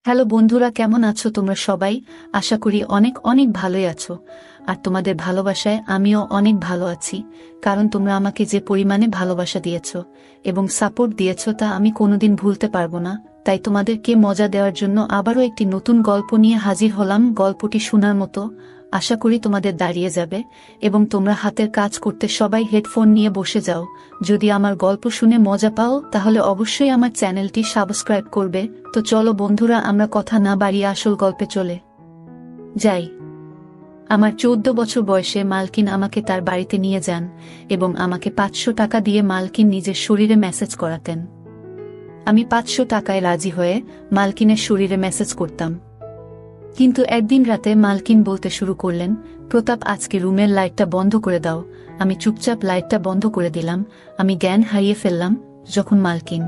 Hello বন্ধুরা, কেমন আছো তোমরা সবাই? আশা করি অনেক অনেক ভালোই আছো। আর তোমাদের ভালোবাসায় আমিও অনেক ভালো আছি, কারণ তোমরা আমাকে যে পরিমাণে ভালোবাসা দিয়েছো এবং সাপোর্ট দিয়েছো তা আমি কোনোদিন ভুলতে পারবো না। তাই তোমাদেরকে মজা দেওয়ার জন্য আবারও একটি নতুন গল্প নিয়ে হাজির হলাম। গল্পটি শোনার মতো, আশা করি তোমাদের দাঁড়িয়ে যাবে এবং তোমরা হাতের কাজ করতে সবাই হেডফোন নিয়ে বসে যাও। যদি আমার গল্প শুনে মজা পাও তাহলে অবশ্যই আমার চ্যানেলটি সাবস্ক্রাইব করবে। তো চলো বন্ধুরা, আমরা কথা না বাড়িয়ে আসল গল্পে চলে যাই। আমার 14 বছর বয়সে মালকিন আমাকে তার বাড়িতে নিয়ে যান এবং আমাকে 500 টাকা দিয়ে মালকিন নিজের শরীরে ম্যাসেজ করাতেন। আমি 500 টাকায় রাজি হয়ে মালকিনের শরীরে ম্যাসেজ করতাম। কিন্তু একদিন রাতে মালকিন বলতে শুরু করলেন, প্রতাপ, আজকে রুমের লাইটটা বন্ধ করে দাও। আমি চুপচাপ লাইটটা বন্ধ করে দিলাম। আমি জ্ঞান হারিয়ে ফেললাম যখন মালকিন,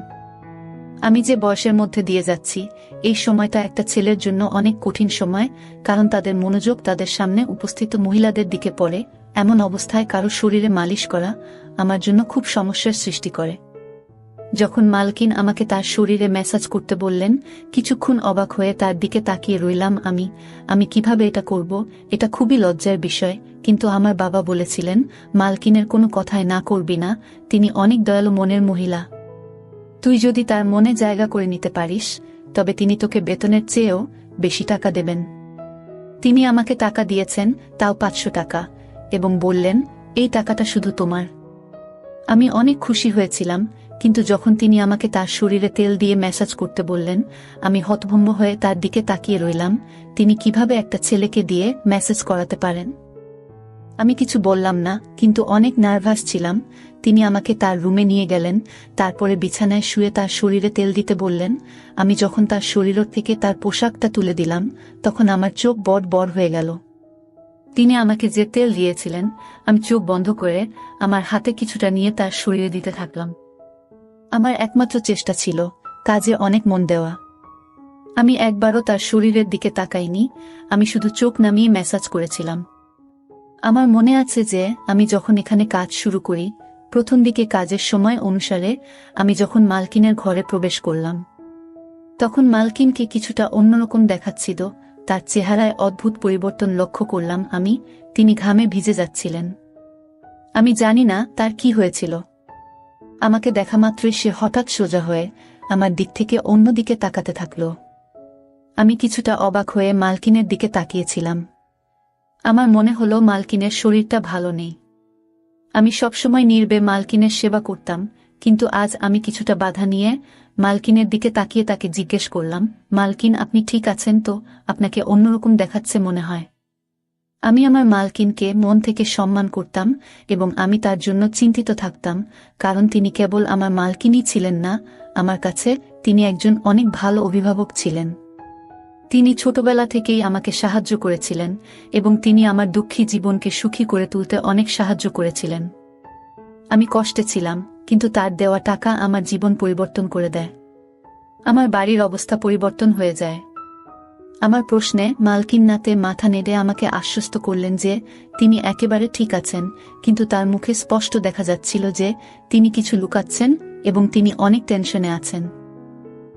আমি যে বয়সের মধ্যে দিয়ে যাচ্ছি, এই সময়টা একটা ছেলের জন্য অনেক কঠিন সময়, কারণ তাদের মনোযোগ তাদের সামনে উপস্থিত মহিলাদের দিকে পড়ে। এমন অবস্থায় কারো শরীরে মালিশ করা আমার জন্য খুব সমস্যার সৃষ্টি করে। যখন মালকিন আমাকে তার শরীরে ম্যাসাজ করতে বললেন, কিছুক্ষণ অবাক হয়ে তার দিকে তাকিয়ে রইলাম। আমি কিভাবে এটা করব? এটা খুবই লজ্জার বিষয়। কিন্তু আমার বাবা বলেছিলেন, মালকিনের কোনো কথায় না করবি না, তিনি অনেক দয়ালু মনের মহিলা। তুই যদি তার মনে জায়গা করে নিতে পারিস তবে তিনি তোকে বেতনের চেয়েও বেশি টাকা দেবেন। তিনি আমাকে টাকা দিয়েছেন, তাও 500 টাকা, এবং বললেন, এই টাকাটা শুধু তোমার। আমি অনেক খুশি হয়েছিলাম, কিন্তু যখন তিনি আমাকে তার শরীরে তেল দিয়ে ম্যাসাজ করতে বললেন, আমি হতভম্ব হয়ে তার দিকে তাকিয়ে রইলাম। তিনি কিভাবে একটা ছেলেকে দিয়ে ম্যাসাজ করাতে পারেন? আমি কিছু বললাম না, কিন্তু অনেক নার্ভাস ছিলাম। তিনি আমাকে তার রুমে নিয়ে গেলেন, তারপরে বিছানায় শুয়ে তার শরীরে তেল দিতে বললেন। আমি যখন তার শরীর থেকে তার পোশাকটা তুলে দিলাম, তখন আমার চোখ বড় বড় হয়ে গেল। তিনি আমাকে যে তেল দিয়েছিলেন, আমি চোখ বন্ধ করে আমার হাতে কিছুটা নিয়ে তার শরীরে দিতে থাকলাম। আমার একমাত্র চেষ্টা ছিল কাজে অনেক মন দেওয়া। আমি একবারও তার শরীরের দিকে তাকাইনি, আমি শুধু চোখ নামিয়ে ম্যাসাজ করেছিলাম। আমার মনে আছে যে আমি যখন এখানে কাজ শুরু করি, প্রথম দিকে কাজের সময় অনুসারে আমি যখন মালকিনের ঘরে প্রবেশ করলাম, তখন মালকিনকে কিছুটা অন্যরকম দেখাচ্ছিল। তার চেহারায় অদ্ভুত পরিবর্তন লক্ষ্য করলাম আমি। তিনি ঘামে ভিজে যাচ্ছিলেন। আমি জানি না তার কি হয়েছিল। আমাকে দেখা মাত্রই সে হঠাৎ সোজা হয়ে আমার দিক থেকে অন্য দিকে তাকাতে থাকল। আমি কিছুটা অবাক হয়ে মালকিনের দিকে তাকিয়েছিলাম। আমার মনে হলো মালকিনের শরীরটা ভালো নেই। আমি সবসময় নীরবে মালকিনের সেবা করতাম, কিন্তু আজ আমি কিছুটা বাধা নিয়ে মালকিনের দিকে তাকিয়ে তাকে জিজ্ঞেস করলাম, মালকিন, আপনি ঠিক আছেন তো? আপনাকে অন্যরকম দেখাচ্ছে মনে হয়। আমি আমার মালকিনকে মন থেকে সম্মান করতাম এবং আমি তার জন্য চিন্তিত থাকতাম, কারণ তিনি কেবল আমার মালকিনই ছিলেন না, আমার কাছে তিনি একজন অনেক ভালো অভিভাবক ছিলেন। তিনি ছোটবেলা থেকেই আমাকে সাহায্য করেছিলেন এবং তিনি আমার দুঃখী জীবনকে সুখী করে তুলতে অনেক সাহায্য করেছিলেন। আমি কষ্টে ছিলাম, কিন্তু তার দেওয়া টাকা আমার জীবন পরিবর্তন করে দেয়। আমার বাড়ির অবস্থা পরিবর্তন হয়ে যায়। আমার প্রশ্নে মালকিন নাতে মাথা নেড়ে আমাকে আশ্বস্ত করলেন যে তিনি একেবারে ঠিক আছেন, কিন্তু তার মুখে স্পষ্ট দেখা যাচ্ছিল যে তিনি কিছু লুকাচ্ছেন এবং তিনি অনেক টেনশনে আছেন।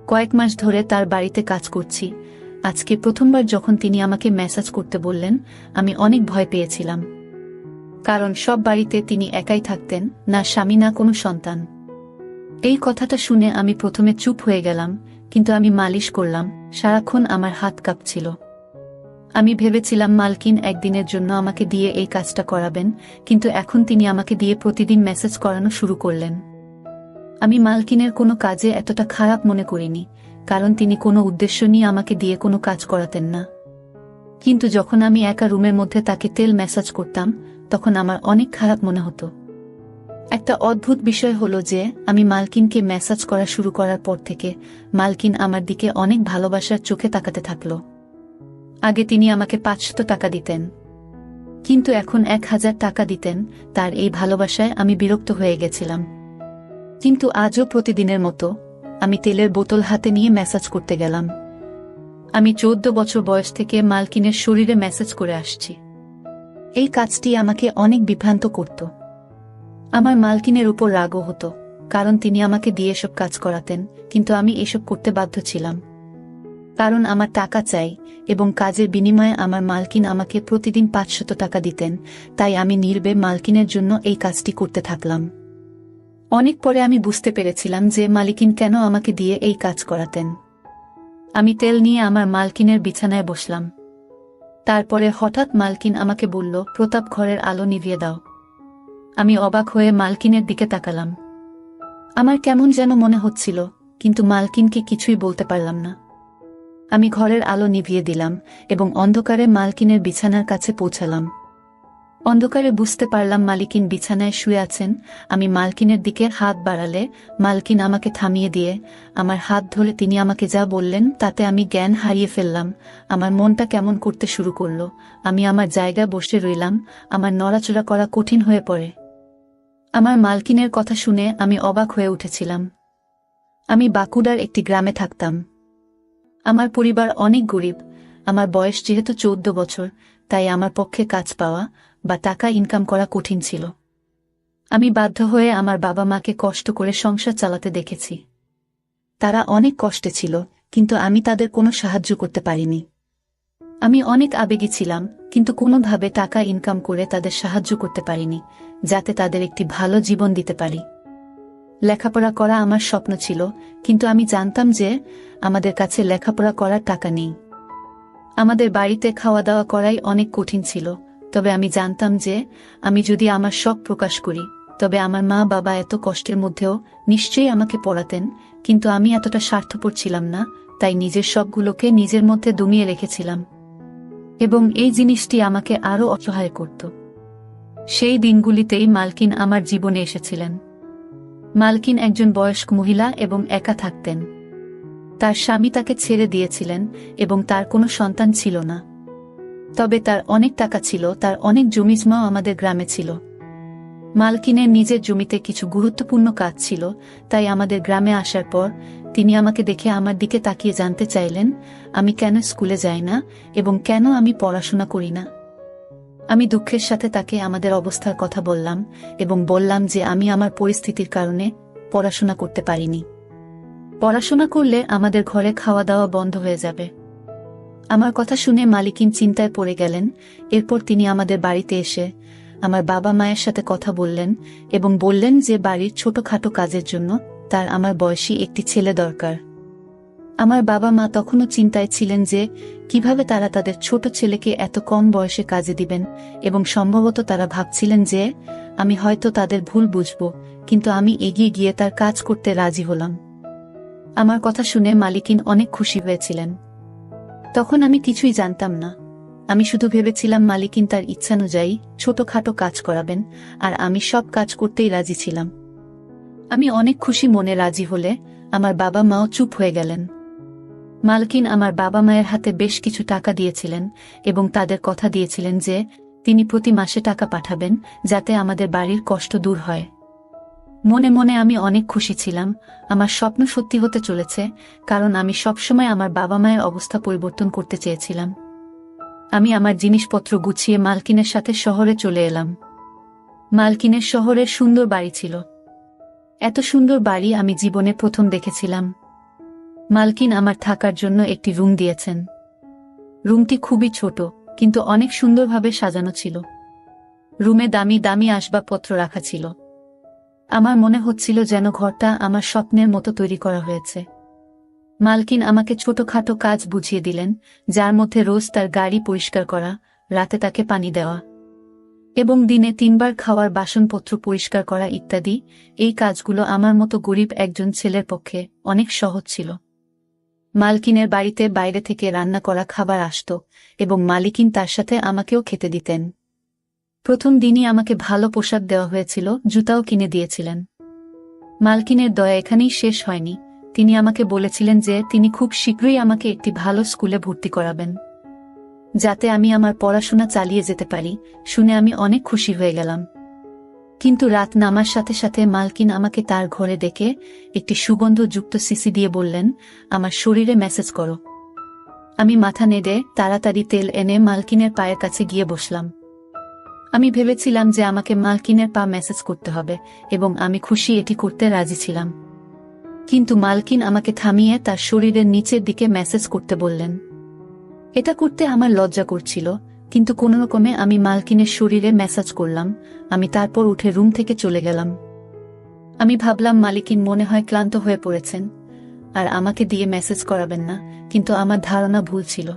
কয়েক মাস ধরে তার বাড়িতে কাজ করছি। আজকে প্রথমবার যখন তিনি আমাকে ম্যাসাজ করতে বললেন, আমি অনেক ভয় পেয়েছিলাম, কারণ সব বাড়িতে তিনি একাই থাকতেন, না স্বামী না কোনো সন্তান। এই কথাটা শুনে আমি প্রথমে চুপ হয়ে গেলাম, কিন্তু আমি মালিশ করলাম, সারাক্ষণ আমার হাত কাঁপছিল। আমি ভেবেছিলাম মালকিন একদিনের জন্য আমাকে দিয়ে এই কাজটা করাবেন, কিন্তু এখন তিনি আমাকে দিয়ে প্রতিদিন ম্যাসাজ করানো শুরু করলেন। আমি মালকিনের কোনো কাজে এতটা খারাপ মনে করিনি, কারণ তিনি কোনো উদ্দেশ্য নিয়ে আমাকে দিয়ে কোনো কাজ করাতেন না। কিন্তু যখন আমি একা রুমের মধ্যে তাকে তেল ম্যাসাজ করতাম, তখন আমার অনেক খারাপ মনে হতো। একটা অদ্ভুত বিষয় হলো যে আমি মালকিনকে ম্যাসাজ করা শুরু করার পর থেকে মালকিন আমার দিকে অনেক ভালোবাসার চোখে তাকাতে থাকল। আগে তিনি আমাকে 500 টাকা দিতেন, কিন্তু এখন 1000 টাকা দিতেন। তার এই ভালোবাসায় আমি বিরক্ত হয়ে গেছিলাম। কিন্তু আজও প্রতিদিনের মতো আমি তেলের বোতল হাতে নিয়ে ম্যাসাজ করতে গেলাম। আমি 14 বছর বয়স থেকে মালকিনের শরীরে ম্যাসাজ করে আসছি। এই কাজটি আমাকে অনেক বিভ্রান্ত করত। আমার মালকিনের উপর রাগও হতো, কারণ তিনি আমাকে দিয়ে এসব কাজ করাতেন, কিন্তু আমি এসব করতে বাধ্য ছিলাম। কারণ আমার টাকা চাই এবং কাজের বিনিময়ে আমার মালকিন আমাকে প্রতিদিন 500 টাকা দিতেন, তাই আমি নির্বে মালকিনের জন্য এই কাজটি করতে থাকলাম। অনেক পরে আমি বুঝতে পেরেছিলাম যে মালিকিন কেন আমাকে দিয়ে এই কাজ করাতেন। আমি তেল নিয়ে আমার মালকিনের বিছানায় বসলাম। তারপরে হঠাৎ মালকিন আমাকে বলল, প্রতাপ, ঘরের আলো নিভিয়ে দাও। আমি অবাক হয়ে মালকিনের দিকে তাকালাম। আমার কেমন যেন মনে হচ্ছিল, কিন্তু মালকিনকে কিছুই বলতে পারলাম না। আমি ঘরের আলো নিভিয়ে দিলাম এবং অন্ধকারে মালকিনের বিছানার কাছে পৌঁছালাম। অন্ধকারে বুঝতে পারলাম মালকিন বিছানায় শুয়ে আছেন। আমি মালকিনের দিকে হাত বাড়ালে মালকিন আমাকে থামিয়ে দিয়ে আমার হাত ধরে তিনি আমাকে যা বললেন তাতে আমি জ্ঞান হারিয়ে ফেললাম। আমার মনটা কেমন করতে শুরু করলো। আমি আমার জায়গায় বসে রইলাম, আমার নড়াচড়া করা কঠিন হয়ে পড়ে। আমার মালকিনের কথা শুনে আমি অবাক হয়ে উঠেছিলাম। আমি বাঁকুড়ার একটি গ্রামে থাকতাম। আমার পরিবার অনেক গরিব। আমার বয়স যেহেতু 14 বছর, তাই আমার পক্ষে কাজ পাওয়া বা টাকা ইনকাম করা কঠিন ছিল। আমি বাধ্য হয়ে আমার বাবা মাকে কষ্ট করে সংসার চালাতে দেখেছি। তারা অনেক কষ্টে ছিল, কিন্তু আমি তাদের কোনো সাহায্য করতে পারিনি। আমি অনেক আবেগী ছিলাম, কিন্তু কোনোভাবে টাকা ইনকাম করে তাদের সাহায্য করতে পারিনি, যাতে তাদের একটি ভালো জীবন দিতে পারি। লেখাপড়া করা আমার স্বপ্ন ছিল, কিন্তু আমি জানতাম যে আমাদের কাছে লেখাপড়া করার টাকা নেই। আমাদের বাড়িতে খাওয়া দাওয়া করাই অনেক কঠিন ছিল। তবে আমি জানতাম যে আমি যদি আমার শখ প্রকাশ করি, তবে আমার মা বাবা এত কষ্টের মধ্যেও নিশ্চয়ই আমাকে পড়াতেন। কিন্তু আমি এতটা স্বার্থপর ছিলাম না, তাই নিজের শখগুলোকে নিজের মধ্যে দমিয়ে রেখেছিলাম, এবং এই জিনিসটি আমাকে আরও অসহায় করত। সেই দিনগুলিতেই মালকিন আমার জীবনে এসেছিলেন। মালকিন একজন বয়স্ক মহিলা এবং একা থাকতেন। তার স্বামী তাকে ছেড়ে দিয়েছিলেন এবং তার কোনো সন্তান ছিল না। তবে তার অনেক টাকা ছিল, তার অনেক জমিজমাও আমাদের গ্রামে ছিল। মালকিনের নিজের জমিতে কিছু গুরুত্বপূর্ণ কাজ ছিল, তাই আমাদের গ্রামে আসার পর তিনি আমাকে দেখে আমার দিকে তাকিয়ে জানতে চাইলেন আমি কেন স্কুলে যাই না এবং কেন আমি পড়াশোনা করি না। আমি দুঃখের সাথে তাকে আমাদের অবস্থার কথা বললাম এবং বললাম যে আমি আমার পরিস্থিতির কারণে পড়াশোনা করতে পারিনি। পড়াশোনা করলে আমাদের ঘরে খাওয়া দাওয়া বন্ধ হয়ে যাবে। আমার কথা শুনে মালিকিন চিন্তায় পড়ে গেলেন। এরপর তিনি আমাদের বাড়িতে এসে আমার বাবা মায়ের সাথে কথা বললেন এবং বললেন যে বাড়ির ছোটখাটো কাজের জন্য তার আমার বয়সী একটি ছেলে দরকার। আমার বাবা মা তখনও চিন্তায় ছিলেন যে কিভাবে তারা তাদের ছোট ছেলেকে এত কম বয়সে কাজে দিবেন, এবং সম্ভবত তারা ভাবছিলেন যে আমি হয়তো তাদের ভুল বুঝব, কিন্তু আমি এগিয়ে গিয়ে তার কাজ করতে রাজি হলাম। আমার কথা শুনে মালিকিন অনেক খুশি হয়েছিলেন। তখন আমি কিছুই জানতাম না। আমি শুধু ভেবেছিলাম মালিকিন তার ইচ্ছানুযায়ী ছোটখাটো কাজ করাবেন, আর আমি সব কাজ করতেই রাজি ছিলাম। আমি অনেক খুশি মনে রাজি হলে আমার বাবা মাও চুপ হয়ে গেলেন। মালকিন আমার বাবা মায়ের হাতে বেশ কিছু টাকা দিয়েছিলেন এবং তাদের কথা দিয়েছিলেন যে তিনি প্রতি মাসে টাকা পাঠাবেন, যাতে আমাদের বাড়ির কষ্ট দূর হয়। মনে মনে আমি অনেক খুশি ছিলাম। আমার স্বপ্ন সত্যি হতে চলেছে, কারণ আমি সবসময় আমার বাবা মায়ের অবস্থা পরিবর্তন করতে চেয়েছিলাম। আমি আমার জিনিসপত্র গুছিয়ে মালকিনের সাথে শহরে চলে এলাম। মালকিনের শহরের সুন্দর বাড়ি ছিল। এত সুন্দর বাড়ি আমি জীবনে প্রথম দেখেছিলাম। মালকিন আমার থাকার জন্য একটি রুম দিয়েছেন। রুমটি খুবই ছোট, কিন্তু অনেক সুন্দরভাবে সাজানো ছিল। রুমে দামি দামি আসবাবপত্র রাখা ছিল। আমার মনে হচ্ছিল যেন ঘরটা আমার স্বপ্নের মতো তৈরি করা হয়েছে। মালকিন আমাকে ছোটখাটো কাজ বুঝিয়ে দিলেন, যার মধ্যে রোজ তার গাড়ি পরিষ্কার করা, রাতে তাকে পানি দেওয়া এবং দিনে 3 বার খাওয়ার বাসনপত্র পরিষ্কার করা ইত্যাদি। এই কাজগুলো আমার মতো গরিব একজন ছেলের পক্ষে অনেক সহজ ছিল। মালকিনের বাড়িতে বাইরে থেকে রান্না করা খাবার আসত এবং মালিকিন তার সাথে আমাকেও খেতে দিতেন। প্রথম দিনই আমাকে ভালো পোশাক দেওয়া হয়েছিল, জুতাও কিনে দিয়েছিলেন। মালকিনের দয়া এখানেই শেষ হয়নি। তিনি আমাকে বলেছিলেন যে তিনি খুব শীঘ্রই আমাকে একটি ভালো স্কুলে ভর্তি করাবেন, যাতে আমি আমার পড়াশোনা চালিয়ে যেতে পারি। শুনে আমি অনেক খুশি হয়ে গেলাম। কিন্তু রাত নামার সাথে সাথে মালকিন আমাকে তার ঘরে ডেকে একটি সুগন্ধযুক্ত সিসি দিয়ে বললেন, আমার শরীরে মেসেজ করো। আমি মাথা নেড়ে তাড়াতাড়ি তেল এনে মালকিনের পায়ের কাছে গিয়ে বসলাম। আমি ভেবেছিলাম যে আমাকে মালকিনের পা মেসেজ করতে হবে, এবং আমি খুশি এটি করতে রাজি ছিলাম। কিন্তু মালকিন আমাকে থামিয়ে তার শরীরের নিচের দিকে মেসেজ করতে বললেন। এটা করতে আমার লজ্জা করছিল, কিন্তু কোনোরকমে আমি মালকিনের শরীরে মেসেজ করলাম। আমি তারপর উঠে রুম থেকে চলে গেলাম। আমি ভাবলাম মালিকিন মনে হয় ক্লান্ত হয়ে পড়েছেন আর আমাকে দিয়ে মেসেজ করাবেন না, কিন্তু আমার ধারণা ভুল ছিল।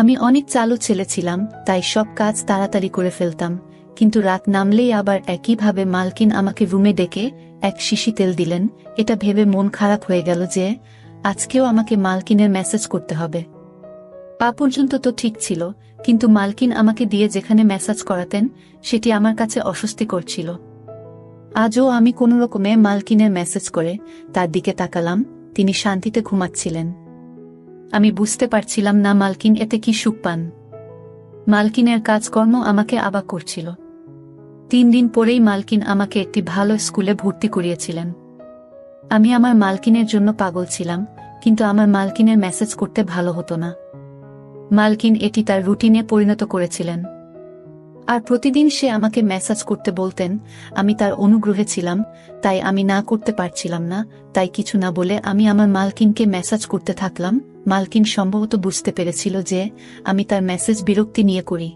আমি অনেক চালু ছেলে ছিলাম, তাই সব কাজ তাড়াতাড়ি করে ফেলতাম, কিন্তু রাত নামলেই আবার একইভাবে মালকিন আমাকে রুমে ডেকে এক শিশি তেল দিলেন। এটা ভেবে মন খারাপ হয়ে গেল যে আজকেও আমাকে মালকিনের মেসেজ করতে হবে। পা পর্যন্ত তো ঠিক ছিল, কিন্তু মালকিন আমাকে দিয়ে যেখানে মেসেজ করাতেন সেটি আমার কাছে অস্বস্তিকর ছিল। আজও আমি কোনোরকমে মালকিনের মেসেজ করে তার দিকে তাকালাম। তিনি শান্তিতে ঘুমাচ্ছিলেন। আমি বুঝতে পারছিলাম না মালকিন এতে কি সুখ পান। মালকিনের কাজকর্ম আমাকে অবাক করছিল। 3 দিন পরেই মালকিন আমাকে একটি ভালো স্কুলে ভর্তি করিয়েছিলেন। আমি আমার মালকিনের জন্য পাগল ছিলাম, কিন্তু আমার মালকিনের মেসেজ করতে ভালো হতো না। মালকিন এটি তার রুটিনে পরিণত করেছিলেন, আর প্রতিদিন সে আমাকে মেসেজ করতে বলতেন। আমি তার অনুগ্রহে ছিলাম, তাই আমি না করতে পারছিলাম না। তাই কিছু না বলে আমি আমার মালকিনকে মেসেজ করতে থাকলাম। মালকিন সম্ভবত বুঝতে পেরেছিল যে আমি তার মেসেজ বিরক্তি নিয়ে করি,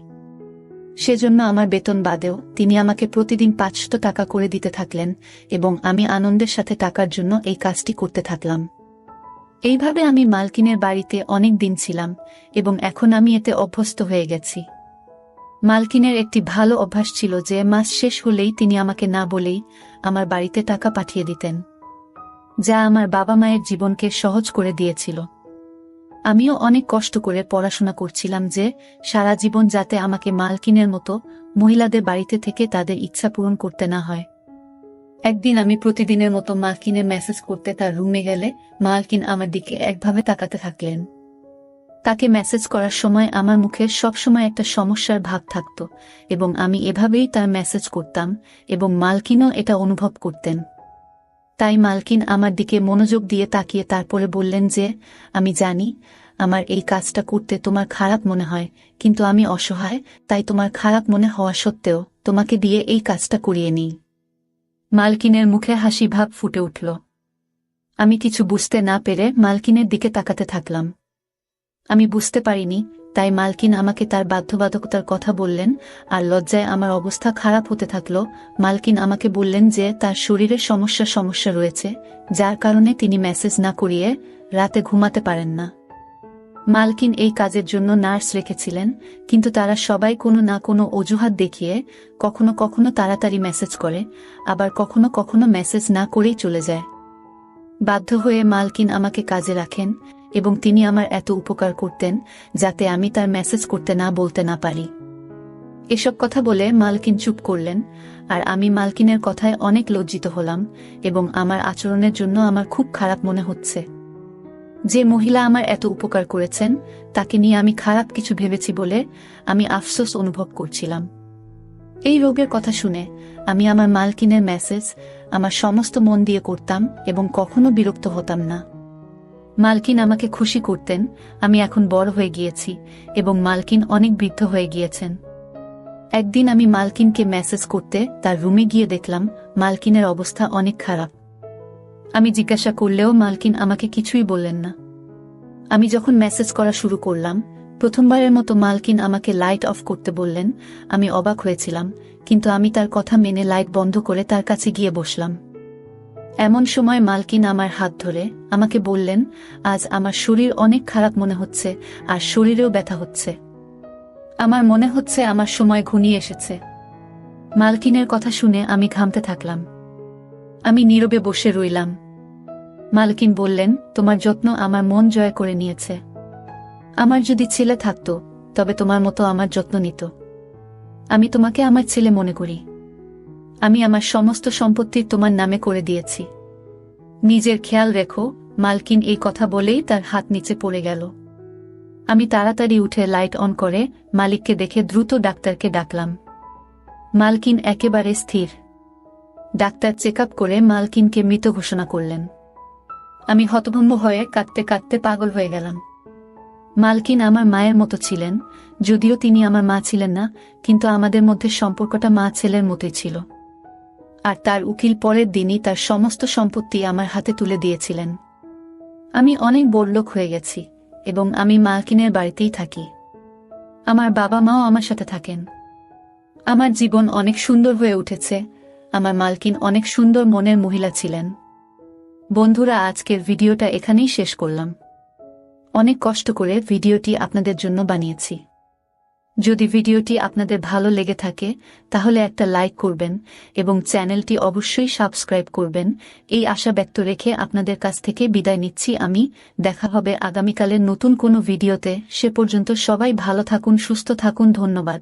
সেজন্য আমার বেতন বাদেও তিনি আমাকে প্রতিদিন 500 টাকা করে দিতে থাকলেন, এবং আমি আনন্দের সাথে টাকার জন্য এই কাজটি করতে থাকলাম। এইভাবে আমি মালকিনের বাড়িতে অনেক দিন ছিলাম, এবং এখন আমি এতে অভ্যস্ত হয়ে গেছি। মালকিনের একটি ভালো অভ্যাস ছিল যে মাস শেষ হলেই তিনি আমাকে না বলেই আমার বাড়িতে টাকা পাঠিয়ে দিতেন, যা আমার বাবা মায়ের জীবনকে সহজ করে দিয়েছিল। আমিও অনেক কষ্ট করে পড়াশোনা করছিলাম যে সারা জীবন যাতে আমাকে মালকিনের মতো মহিলাদের বাড়িতে থেকে তাদের ইচ্ছা পূরণ করতে না হয়। একদিন আমি প্রতিদিনের মতো মালকিনের মেসেজ করতে তার রুমে গেলে মালকিন আমার দিকে একভাবে তাকাতে থাকলেন। তাকে মেসেজ করার সময় আমার মুখে সবসময় একটা সমস্যার ভাব থাকত, এবং আমি এভাবেই তার মেসেজ করতাম, এবং মালকিনও এটা অনুভব করতেন। তাই মালকিন আমার দিকে মনোযোগ দিয়ে তাকিয়ে তারপরে বললেন যে আমি জানি আমার এই কাজটা করতে তোমার খারাপ মনে হয়, কিন্তু আমি অসহায়, তাই তোমার খারাপ মনে হওয়া সত্ত্বেও তোমাকে দিয়ে এই কাজটা করিয়ে নিই। মালকিনের মুখে হাসি ভাব ফুটে উঠল। আমি কিছু বুঝতে না পেরে মালকিনের দিকে তাকাতে থাকলাম। আমি বুঝতে পারিনি, তাই মালকিন আমাকে তার বাধ্যবাধকতার কথা বললেন, আর লজ্জায় আমার অবস্থা খারাপ হতে থাকল। মালকিন আমাকে বললেন যে তার শরীরে সমস্যা রয়েছে, যার কারণে তিনি মেসেজ না করিয়ে রাতে ঘুমাতে পারেন না। মালকিন এই কাজের জন্য নার্স রেখেছিলেন, কিন্তু তারা সবাই কোনো না কোনো অজুহাত দেখিয়ে কখনো কখনো তাড়াতাড়ি মেসেজ করে, আবার কখনো কখনো মেসেজ না করেই চলে যায়। বাধ্য হয়ে মালকিন আমাকে কাজে রাখেন, এবং তিনি আমার এত উপকার করতেন যাতে আমি তার মেসেজ করতে না বলতে না পারি। এসব কথা বলে মালকিন চুপ করলেন, আর আমি মালকিনের কথায় অনেক লজ্জিত হলাম, এবং আমার আচরণের জন্য আমার খুব খারাপ মনে হচ্ছে। যে মহিলা আমার এত উপকার করেছেন তাকে নিয়ে আমি খারাপ কিছু ভেবেছি বলে আমি আফসোস অনুভব করছিলাম। এই রোগের কথা শুনে আমি আমার মালকিনের মেসেজ আমার সমস্ত মন দিয়ে করতাম, এবং কখনো বিরক্ত হতাম না। মালকিন আমাকে খুশি করতেন। আমি এখন বড় হয়ে গিয়েছি, এবং মালকিন অনেক বৃদ্ধ হয়ে গিয়েছেন। একদিন আমি মালকিনকে মেসেজ করতে তার রুমে গিয়ে দেখলাম মালকিনের অবস্থা অনেক খারাপ। আমি জিজ্ঞাসা করলেও মালকিন আমাকে কিছুই বললেন না। আমি যখন মেসেজ করা শুরু করলাম, প্রথমবারের মতো মালকিন আমাকে লাইট অফ করতে বললেন। আমি অবাক হয়েছিলাম, কিন্তু আমি তার কথা মেনে লাইট বন্ধ করে তার কাছে গিয়ে বসলাম। এমন সময় মালকিন আমার হাত ধরে আমাকে বললেন, আজ আমার শরীর অনেক খারাপ মনে হচ্ছে, আর শরীরেও ব্যথা হচ্ছে। আমার মনে হচ্ছে আমার সময় ঘনিয়ে এসেছে। মালকিনের কথা শুনে আমি ঘামতে থাকলাম। আমি নীরবে বসে রইলাম। মালকিন বললেন, তোমার যত্ন আমার মন জয় করে নিয়েছে। আমার যদি ছেলে থাকতো তবে তোমার মতো আমার যত্ন নিত। আমি তোমাকে আমার ছেলে মনে করি। আমি আমার সমস্ত সম্পত্তি তোমার নামে করে দিয়েছি। নিজের খেয়াল রেখো। মালকিন এই কথা বলেই তার হাত নিচে পড়ে গেল। আমি তাড়াতাড়ি উঠে লাইট অন করে মালিককে দেখে দ্রুত ডাক্তারকে ডাকলাম। মালকিন একেবারে স্থির। ডাক্তার চেক আপ করে মালকিনকে মৃত ঘোষণা করলেন। আমি হতভম্ব হয়ে কাঁদতে কাঁদতে পাগল হয়ে গেলাম। মালকিন আমার মায়ের মতো ছিলেন, যদিও তিনি আমার মা ছিলেন না, কিন্তু আমাদের মধ্যে সম্পর্কটা মা ছেলের মতোই ছিল। আর তার উকিল পরের দিনই তার সমস্ত সম্পত্তি আমার হাতে তুলে দিয়েছিলেন। আমি অনেক বড়লোক হয়ে গেছি এবং আমি মালকিনের বাড়িতেই থাকি। আমার বাবা মাও আমার সাথে থাকেন। আমার জীবন অনেক সুন্দর হয়ে উঠেছে। আমার মালকিন অনেক সুন্দর মনের মহিলা ছিলেন। বন্ধুরা, আজকের ভিডিওটা এখানেই শেষ করলাম। অনেক কষ্ট করে ভিডিওটি আপনাদের জন্য বানিয়েছি। যদি ভিডিওটি আপনাদের ভালো লেগে থাকে তাহলে একটা লাইক করবেন এবং চ্যানেলটি অবশ্যই সাবস্ক্রাইব করবেন। এই আশা ব্যক্ত রেখে আপনাদের কাছ থেকে বিদায় নিচ্ছি আমি। দেখা হবে আগামীকালের নতুন কোনো ভিডিওতে। সে পর্যন্ত সবাই ভালো থাকুন, সুস্থ থাকুন। ধন্যবাদ।